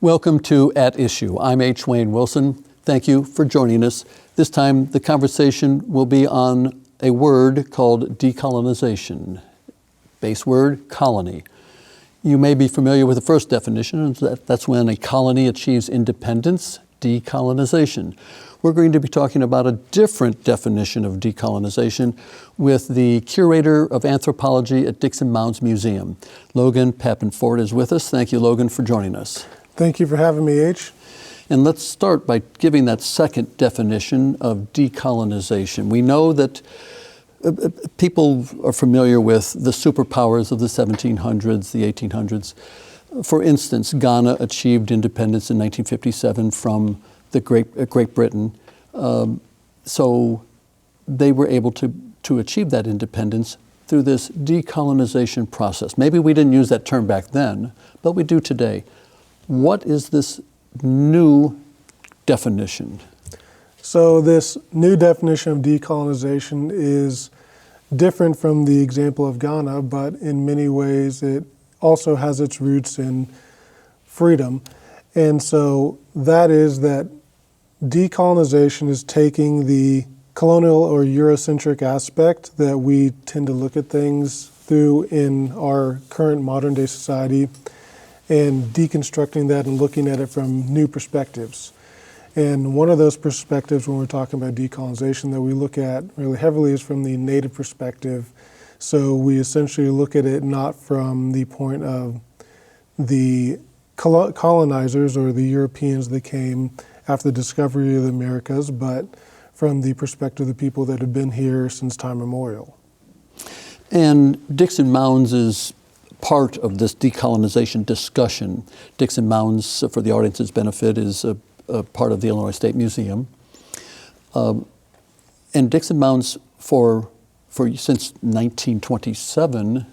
Welcome to At Issue. I'm H. Wayne Wilson. Thank you for joining us. This time the conversation will be on a word called decolonization. Base word, colony. You may be familiar with the first definition, that's when a colony achieves independence, decolonization. We're going to be talking about a different definition of decolonization with the Curator of Anthropology at Dickson Mounds Museum. Logan Pappenfort is with us. Thank you, Logan, for joining us. Thank you for having me, H. And let's start by giving that second definition of decolonization. We know that people are familiar with the superpowers of the 1700s, the 1800s. For instance, Ghana achieved independence in 1957 from the Great Britain. So they were able to achieve that independence through this decolonization process. Maybe we didn't use that term back then, but we do today. What is this new definition? So this new definition of decolonization is different from the example of Ghana, but in many ways it also has its roots in freedom. And so that is that decolonization is taking the colonial or Eurocentric aspect that we tend to look at things through in our current modern day society and deconstructing that and looking at it from new perspectives. And one of those perspectives when we're talking about decolonization that we look at really heavily is from the native perspective. So we essentially look at it not from the point of the colonizers or the Europeans that came after the discovery of the Americas, but from the perspective of the people that have been here since time immemorial. And Dickson Mounds is part of this decolonization discussion. Dickson Mounds, for the audience's benefit, is a part of the Illinois State Museum. And Dickson Mounds since 1927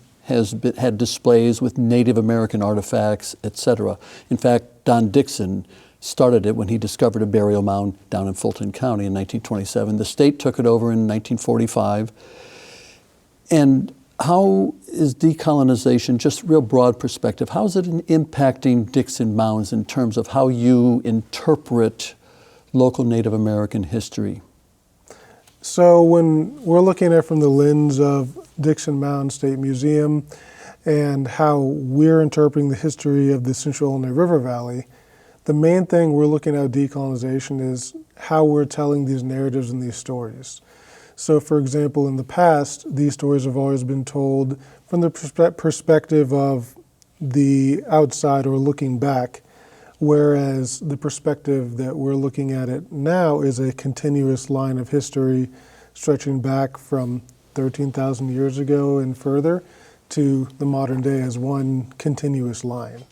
had displays with Native American artifacts, etc. In fact, Don Dickson started it when he discovered a burial mound down in Fulton County in 1927. The state took it over in 1945. And how is decolonization, just real broad perspective, how is it impacting Dickson Mounds in terms of how you interpret local Native American history? So when we're looking at it from the lens of Dickson Mounds State Museum and how we're interpreting the history of the Central Illinois River Valley, the main thing we're looking at decolonization is how we're telling these narratives and these stories. So for example, in the past, these stories have always been told from the perspective of the outside or looking back, whereas the perspective that we're looking at it now is a continuous line of history stretching back from 13,000 years ago and further to the modern day as one continuous line.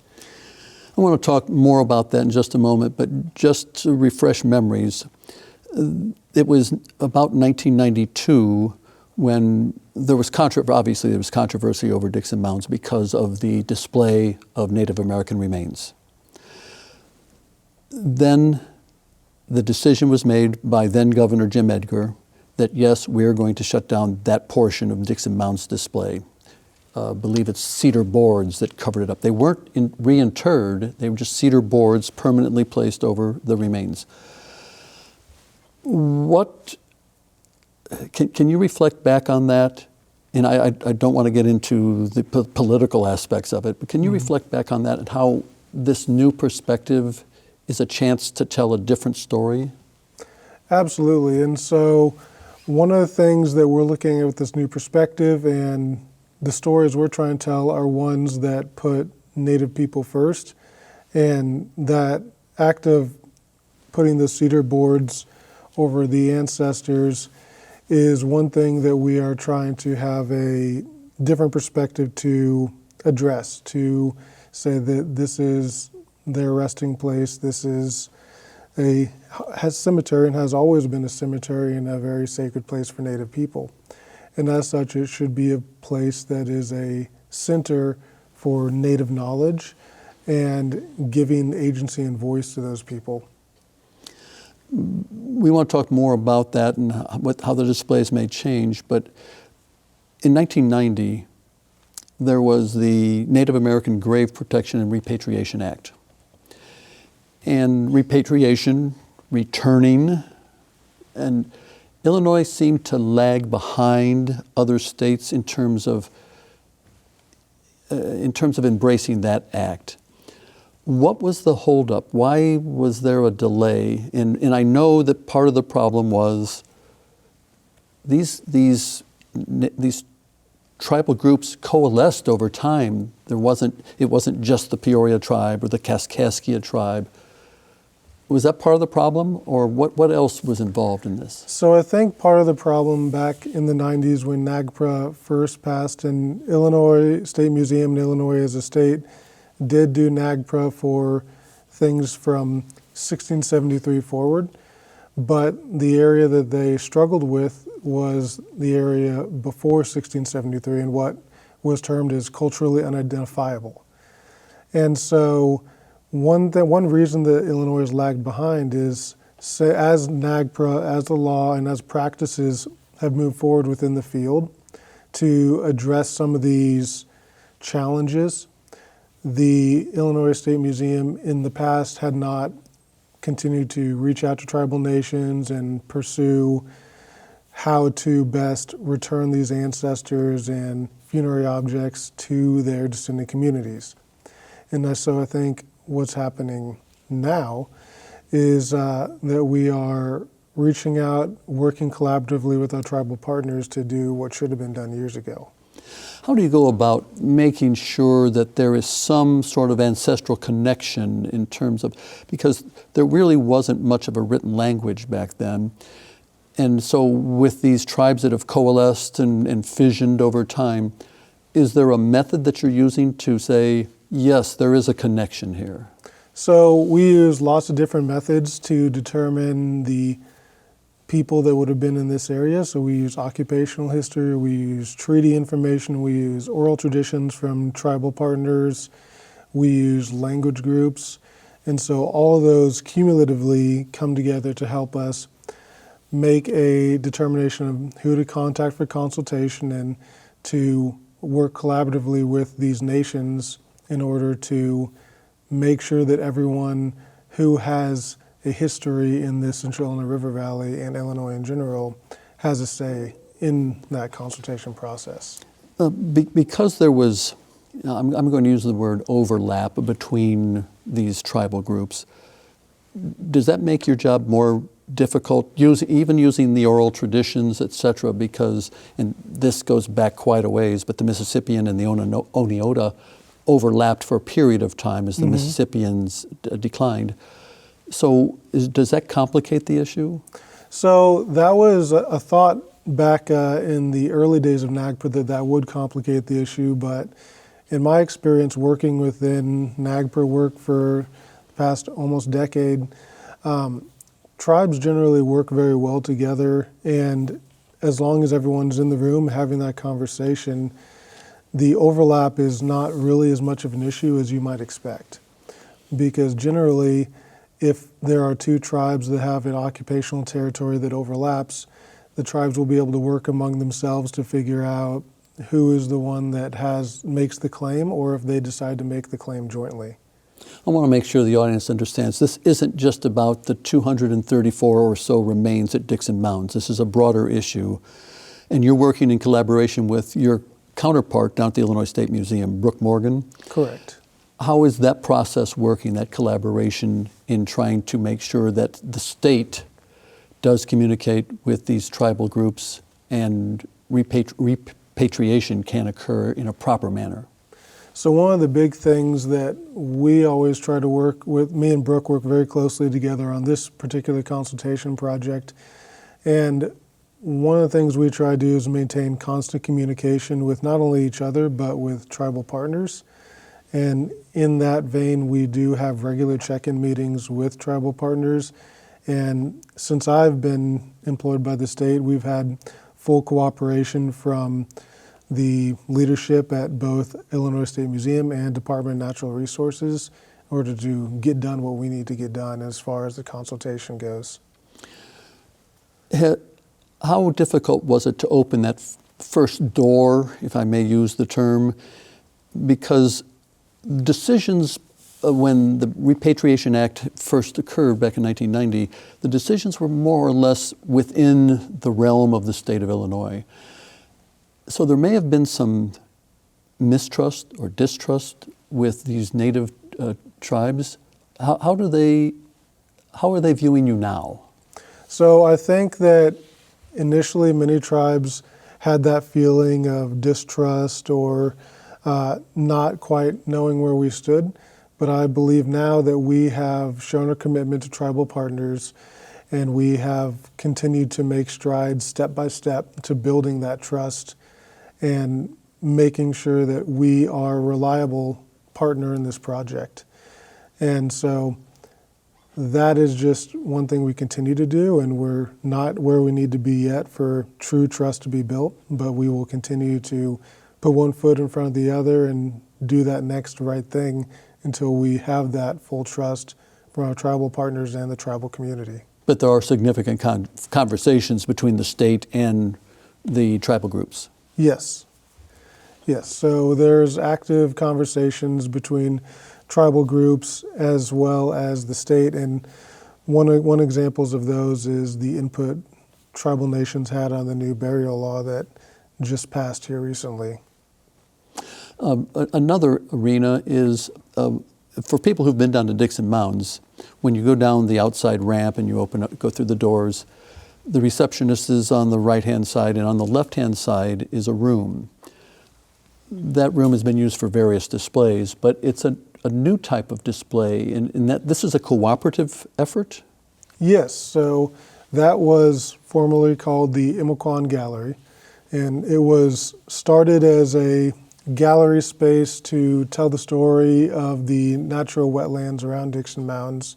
I want to talk more about that in just a moment, but just to refresh memories, it was about 1992 when there was controversy over Dickson Mounds because of the display of Native American remains. Then the decision was made by then Governor Jim Edgar that yes, we're going to shut down that portion of Dickson Mounds display. I believe it's cedar boards that covered it up. They weren't reinterred, they were just cedar boards permanently placed over the remains. What can you reflect back on that? And I don't want to get into the political aspects of it, but can you reflect back on that and how this new perspective is a chance to tell a different story? Absolutely. And so one of the things that we're looking at with this new perspective and the stories we're trying to tell are ones that put Native people first. And that act of putting the cedar boards over the ancestors is one thing that we are trying to have a different perspective to address, to say that this is their resting place, this is has cemetery and has always been a cemetery and a very sacred place for Native people. And as such, it should be a place that is a center for Native knowledge and giving agency and voice to those people. We want to talk more about that and how the displays may change, but in 1990, there was the Native American Grave Protection and Repatriation Act. and repatriation, returning, and Illinois seemed to lag behind other states in terms of embracing that act. What was the holdup? Why was there a delay? And I know that part of the problem was these tribal groups coalesced over time. It wasn't just the Peoria tribe or the Kaskaskia tribe. Was that part of the problem, or what else was involved in this? So I think part of the problem back in the 90s when NAGPRA first passed, and Illinois State Museum and Illinois as a state did do NAGPRA for things from 1673 forward, but the area that they struggled with was the area before 1673 and what was termed as culturally unidentifiable. And so one reason that Illinois has lagged behind is as NAGPRA, as the law, and as practices have moved forward within the field to address some of these challenges, the Illinois State Museum in the past had not continued to reach out to tribal nations and pursue how to best return these ancestors and funerary objects to their descendant communities. And so I think what's happening now is that we are reaching out, working collaboratively with our tribal partners to do what should have been done years ago. How do you go about making sure that there is some sort of ancestral connection in terms of, because there really wasn't much of a written language back then. And so with these tribes that have coalesced and fissioned over time, is there a method that you're using to say, yes, there is a connection here? So we use lots of different methods to determine the people that would have been in this area. So we use occupational history, we use treaty information, we use oral traditions from tribal partners, we use language groups. And so all of those cumulatively come together to help us make a determination of who to contact for consultation and to work collaboratively with these nations in order to make sure that everyone who has a history in the Central Illinois River Valley and Illinois in general has a say in that consultation process. Because there was, I'm going to use the word overlap between these tribal groups, does that make your job more difficult, even using the oral traditions, et cetera, because, and this goes back quite a ways, but the Mississippian and the Oneota overlapped for a period of time as the Mississippians declined. So does that complicate the issue? So that was a thought back in the early days of NAGPRA that would complicate the issue, but in my experience working within NAGPRA work for the past almost decade, tribes generally work very well together, and as long as everyone's in the room having that conversation, the overlap is not really as much of an issue as you might expect. Because generally, if there are two tribes that have an occupational territory that overlaps, the tribes will be able to work among themselves to figure out who is the one that makes the claim, or if they decide to make the claim jointly. I want to make sure the audience understands this isn't just about the 234 or so remains at Dickson Mounds. This is a broader issue. And you're working in collaboration with your counterpart down at the Illinois State Museum, Brooke Morgan. Correct. How is that process working, that collaboration in trying to make sure that the state does communicate with these tribal groups and repatriation can occur in a proper manner? So one of the big things that we always try to work with, me and Brooke work very closely together on this particular consultation project. And one of the things we try to do is maintain constant communication with not only each other, but with tribal partners. And in that vein, we do have regular check-in meetings with tribal partners. And since I've been employed by the state, we've had full cooperation from the leadership at both Illinois State Museum and Department of Natural Resources in order to get done what we need to get done as far as the consultation goes. How difficult was it to open that first door, if I may use the term, because decisions when the Repatriation Act first occurred back in 1990, the decisions were more or less within the realm of the state of Illinois. So there may have been some mistrust or distrust with these native tribes. How are they viewing you now? So I think that initially many tribes had that feeling of distrust or not quite knowing where we stood. But I believe now that we have shown a commitment to tribal partners and we have continued to make strides step by step to building that trust and making sure that we are a reliable partner in this project. And so that is just one thing we continue to do, and we're not where we need to be yet for true trust to be built, but we will continue to put one foot in front of the other and do that next right thing until we have that full trust from our tribal partners and the tribal community. But there are significant conversations between the state and the tribal groups. Yes. Yes. So there's active conversations between tribal groups as well as the state. And one examples of those is the input tribal nations had on the new burial law that just passed here recently. Another arena is for people who've been down to Dickson Mounds. When you go down the outside ramp and you go through the doors, the receptionist is on the right-hand side, and on the left-hand side is a room. That room has been used for various displays, but it's a new type of display in that this is a cooperative effort? Yes, so that was formerly called the Imcron Gallery, and it was started as a gallery space to tell the story of the natural wetlands around Dickson Mounds.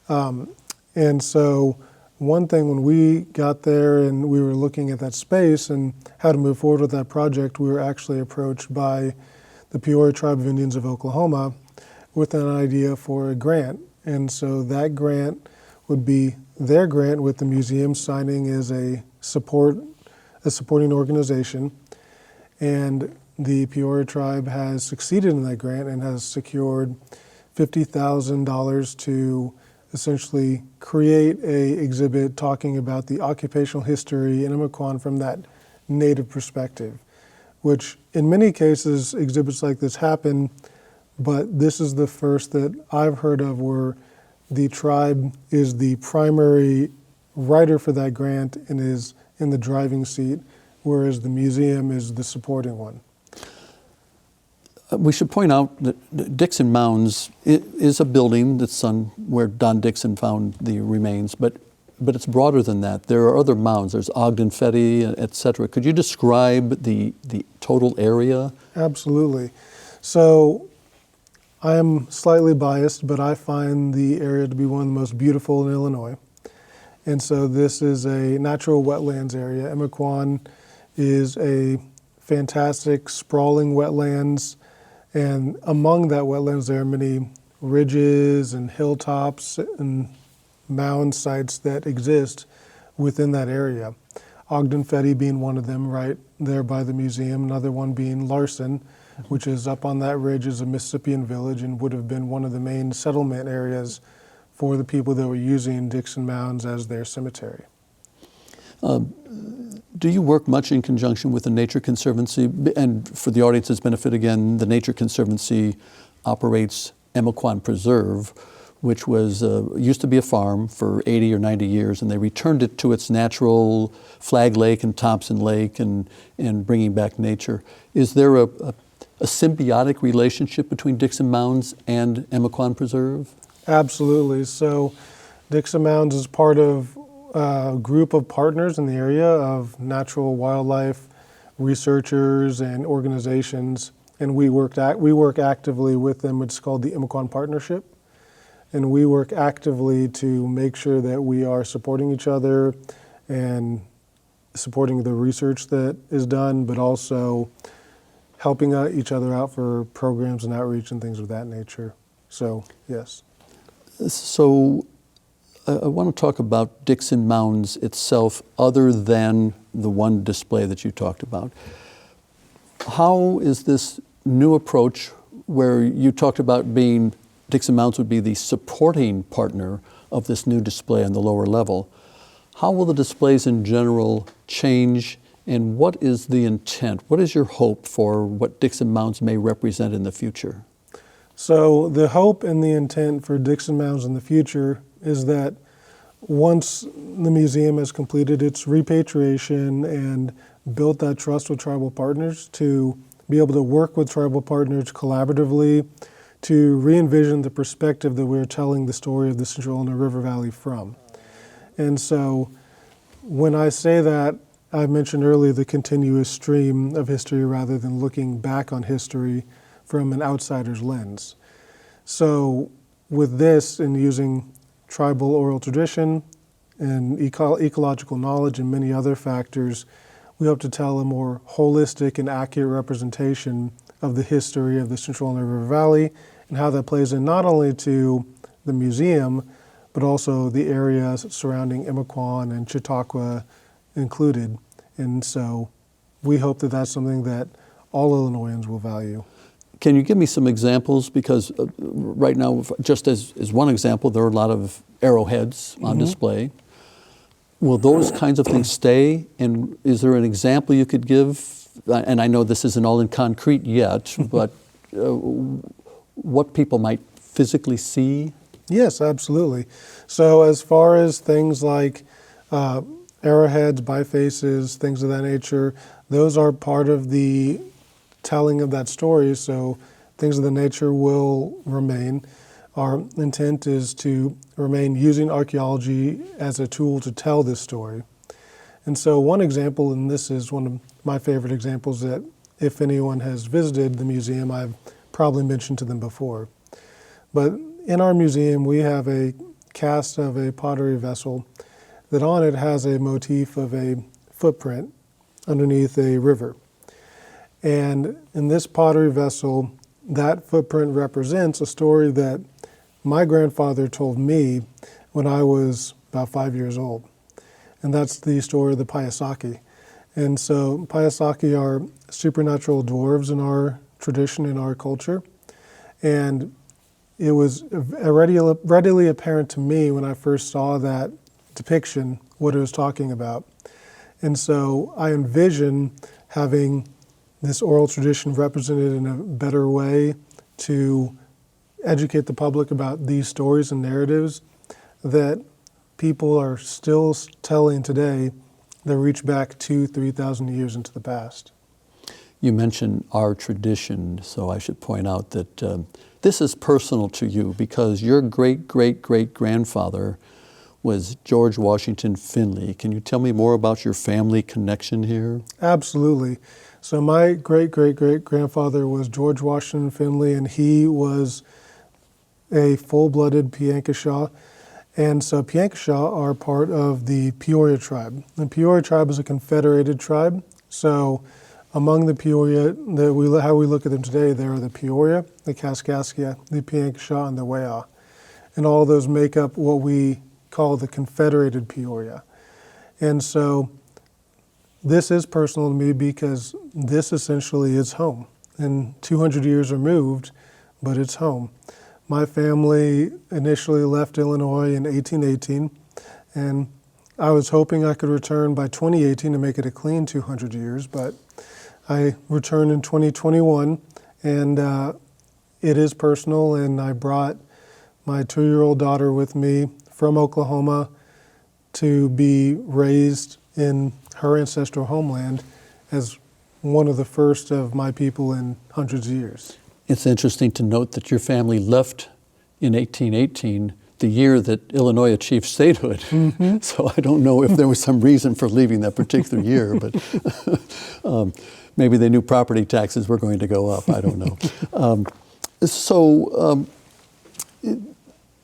And so one thing when we got there and we were looking at that space and how to move forward with that project, we were actually approached by the Peoria Tribe of Indians of Oklahoma with an idea for a grant. And so that grant would be their grant with the museum signing as a supporting organization. And the Peoria Tribe has succeeded in that grant and has secured $50,000 to essentially create a exhibit talking about the occupational history in Imcron from that native perspective, which in many cases exhibits like this happen, but this is the first that I've heard of where the tribe is the primary writer for that grant and is in the driving seat, whereas the museum is the supporting one. We should point out that Dickson Mounds is a building that's on where Don Dickson found the remains, but it's broader than that. There are other mounds. There's Ogden Fetty, et cetera. Could you describe the total area? Absolutely. So I am slightly biased, but I find the area to be one of the most beautiful in Illinois. And so this is a natural wetlands area. Imcron is a fantastic sprawling wetlands. And among that wetlands, there are many ridges and hilltops and mound sites that exist within that area. Ogden Fetty being one of them right there by the museum, another one being Larson, which is up on that ridge is a Mississippian village and would have been one of the main settlement areas for the people that were using Dickson Mounds as their cemetery. Do you work much in conjunction with the Nature Conservancy? And for the audience's benefit, again, the Nature Conservancy operates Imcron Preserve, which was used to be a farm for 80 or 90 years, and they returned it to its natural Flag Lake and Thompson Lake and bringing back nature. Is there a symbiotic relationship between Dickson Mounds and Imcron Preserve? Absolutely. So Dickson Mounds is part of a group of partners in the area of natural wildlife researchers and organizations, and we work actively with them. It's called the Imcron Partnership, and we work actively to make sure that we are supporting each other and supporting the research that is done, but also helping each other out for programs and outreach and things of that nature. So, yes. So I want to talk about Dickson Mounds itself other than the one display that you talked about. How is this new approach where you talked about being Dickson Mounds would be the supporting partner of this new display on the lower level. How will the displays in general change, and what is the intent? What is your hope for what Dickson Mounds may represent in the future? So the hope and the intent for Dickson Mounds in the future is that once the museum has completed its repatriation and built that trust with tribal partners, to be able to work with tribal partners collaboratively to re-envision the perspective that we're telling the story of the Central Illinois River Valley from. And so when I say that, I mentioned earlier the continuous stream of history rather than looking back on history from an outsider's lens. So with this and using tribal oral tradition and ecological knowledge and many other factors, we hope to tell a more holistic and accurate representation of the history of the Central Illinois River Valley and how that plays in not only to the museum, but also the areas surrounding Imcron and Chautauqua included. And so we hope that that's something that all Illinoisans will value. Can you give me some examples? Because right now, just as one example, there are a lot of arrowheads on display. Will those kinds of things stay? And is there an example you could give? And I know this isn't all in concrete yet, but what people might physically see? Yes, absolutely. So as far as things like arrowheads, bifaces, things of that nature, those are part of the telling of that story, so things of the nature will remain. Our intent is to remain using archaeology as a tool to tell this story. And so one example, and this is one of my favorite examples that if anyone has visited the museum, I've probably mentioned to them before. But in our museum, we have a cast of a pottery vessel that on it has a motif of a footprint underneath a river. And in this pottery vessel, that footprint represents a story that my grandfather told me when I was about 5 years old. And that's the story of the Piasaki. And so Piasaki are supernatural dwarves in our tradition, in our culture. And it was readily apparent to me when I first saw that depiction what it was talking about. And so I envision having this oral tradition represented in a better way to educate the public about these stories and narratives that people are still telling today that reach back 2,000-3,000 years into the past. You mentioned our tradition, so I should point out that this is personal to you because your great-great-great-grandfather was George Washington Finley. Can you tell me more about your family connection here? Absolutely. So my great-great-great-grandfather was George Washington Finley, and he was a full-blooded Piankashaw. And so Piankashaw are part of the Peoria tribe. The Peoria tribe is a confederated tribe. So among the Peoria, how we look at them today, there are the Peoria, the Kaskaskia, the Piankashaw, and the Weah. And all of those make up what we call the confederated Peoria. And so this is personal to me because this essentially is home. And 200 years removed, but it's home. My family initially left Illinois in 1818, and I was hoping I could return by 2018 to make it a clean 200 years, but I returned in 2021, and it is personal, and I brought my 2-year-old daughter with me from Oklahoma to be raised in her ancestral homeland as one of the first of my people in hundreds of years. It's interesting to note that your family left in 1818, the year that Illinois achieved statehood. Mm-hmm. So I don't know if there was some reason for leaving that particular year, but maybe they knew property taxes were going to go up. I don't know.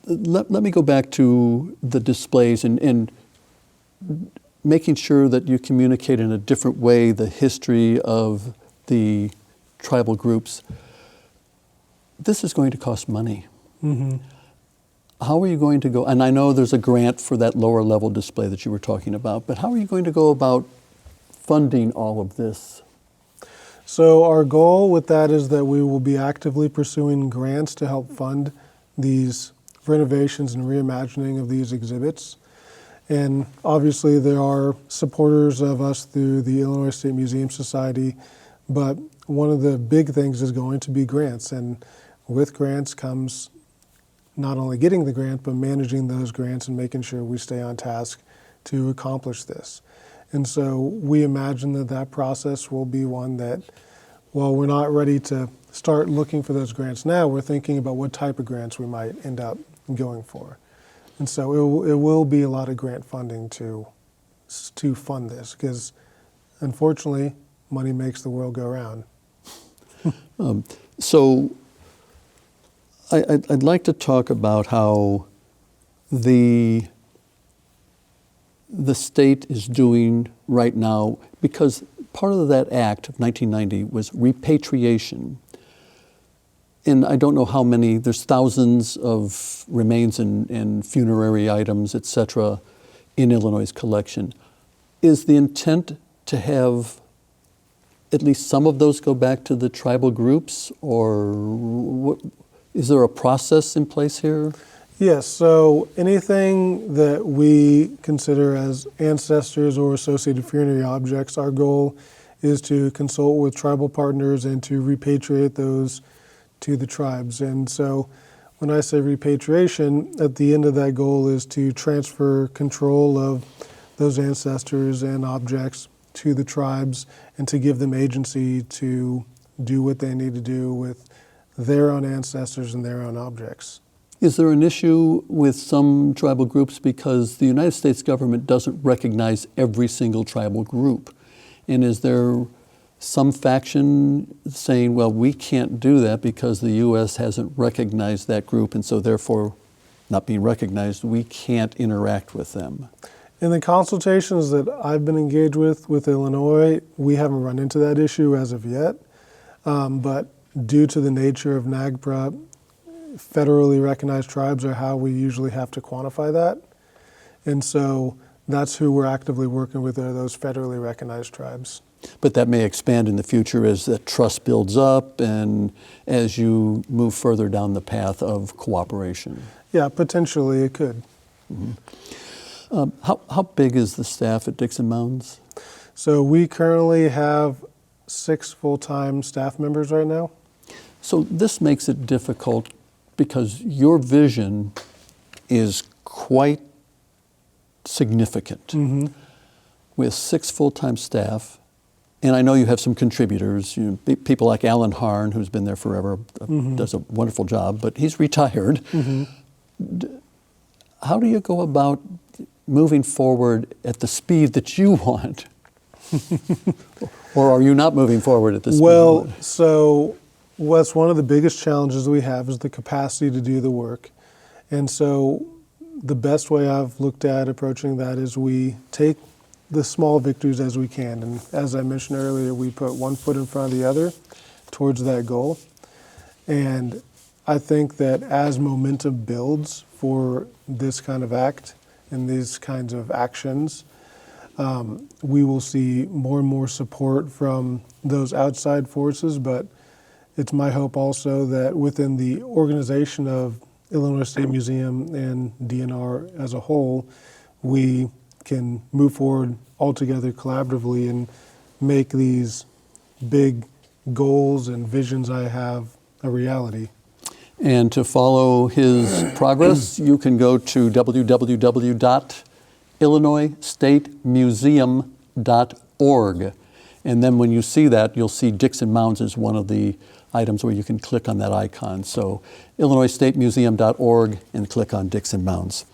Let me go back to the displays and making sure that you communicate in a different way the history of the tribal groups. This is going to cost money. Mm-hmm. How are you going to go, and I know there's a grant for that lower level display that you were talking about, but how are you going to go about funding all of this? So our goal with that is that we will be actively pursuing grants to help fund these renovations and reimagining of these exhibits. And obviously there are supporters of us through the Illinois State Museum Society, but one of the big things is going to be grants. And with grants comes not only getting the grant, but managing those grants and making sure we stay on task to accomplish this. And so we imagine that that process will be one that, while we're not ready to start looking for those grants now, we're thinking about what type of grants we might end up going for. And so it will be a lot of grant funding to fund this, because unfortunately, money makes the world go round. So I'd like to talk about how the state is doing right now, because part of that act of 1990 was repatriation. And I don't know how many, there's thousands of remains and funerary items, et cetera, in Illinois' collection. Is the intent to have at least some of those go back to the tribal groups, or is there a process in place here? Yes, so anything that we consider as ancestors or associated funerary objects, our goal is to consult with tribal partners and to repatriate those to the tribes. And so when I say repatriation, at the end of that goal is to transfer control of those ancestors and objects to the tribes and to give them agency to do what they need to do with their own ancestors and their own objects. Is there an issue with some tribal groups because the United States government doesn't recognize every single tribal group? And is there some faction saying, well, we can't do that because the U.S. hasn't recognized that group, and so therefore, not being recognized, we can't interact with them? In the consultations that I've been engaged with Illinois, we haven't run into that issue as of yet. But due to the nature of NAGPRA, federally recognized tribes are how we usually have to quantify that. And so that's who we're actively working with, are those federally recognized tribes. But that may expand in the future as that trust builds up and as you move further down the path of cooperation. Yeah, potentially it could. Mm-hmm. How big is the staff at Dickson Mounds? So we currently have 6 full-time staff members right now. So this makes it difficult because your vision is quite significant. Mm-hmm. With 6 full-time staff, and I know you have some contributors, people like Alan Harn, who's been there forever, mm-hmm. does a wonderful job, but he's retired. Mm-hmm. How do you go about moving forward at the speed that you want? Or are you not moving forward at the speed? Well, so what's one of the biggest challenges we have is the capacity to do the work. And so the best way I've looked at approaching that is we take the small victories as we can. And as I mentioned earlier, we put one foot in front of the other towards that goal. And I think that as momentum builds for this kind of act and these kinds of actions, we will see more and more support from those outside forces. But it's my hope also that within the organization of Illinois State Museum and DNR as a whole, we can move forward all together collaboratively and make these big goals and visions I have a reality. And to follow his progress, you can go to www.illinoisstatemuseum.org. And then when you see that, you'll see Dickson Mounds as one of the items where you can click on that icon. So illinoisstatemuseum.org and click on Dickson Mounds.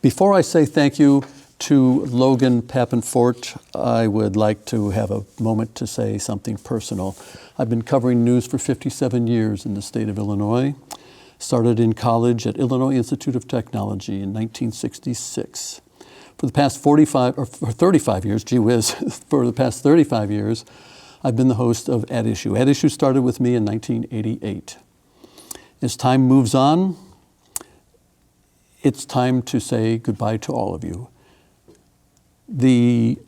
Before I say thank you to Logan Pappenfort, I would like to have a moment to say something personal. I've been covering news for 57 years in the state of Illinois. Started in college at Illinois Institute of Technology in 1966. For the past 35 years, gee whiz, for the past 35 years, I've been the host of At Issue. At Issue started with me in 1988. As time moves on, it's time to say goodbye to all of you. The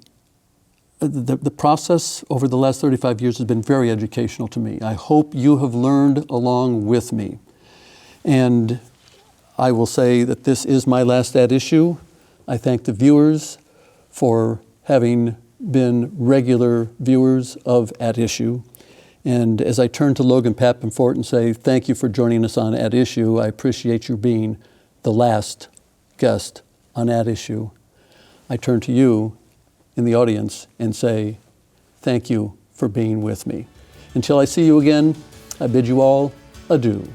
process over the last 35 years has been very educational to me. I hope you have learned along with me. And I will say that this is my last At Issue. I thank the viewers for having been regular viewers of At Issue. And as I turn to Logan Pappenfort and say, thank you for joining us on At Issue, I appreciate you being the last guest on At Issue. I turn to you in the audience and say, thank you for being with me. Until I see you again, I bid you all adieu.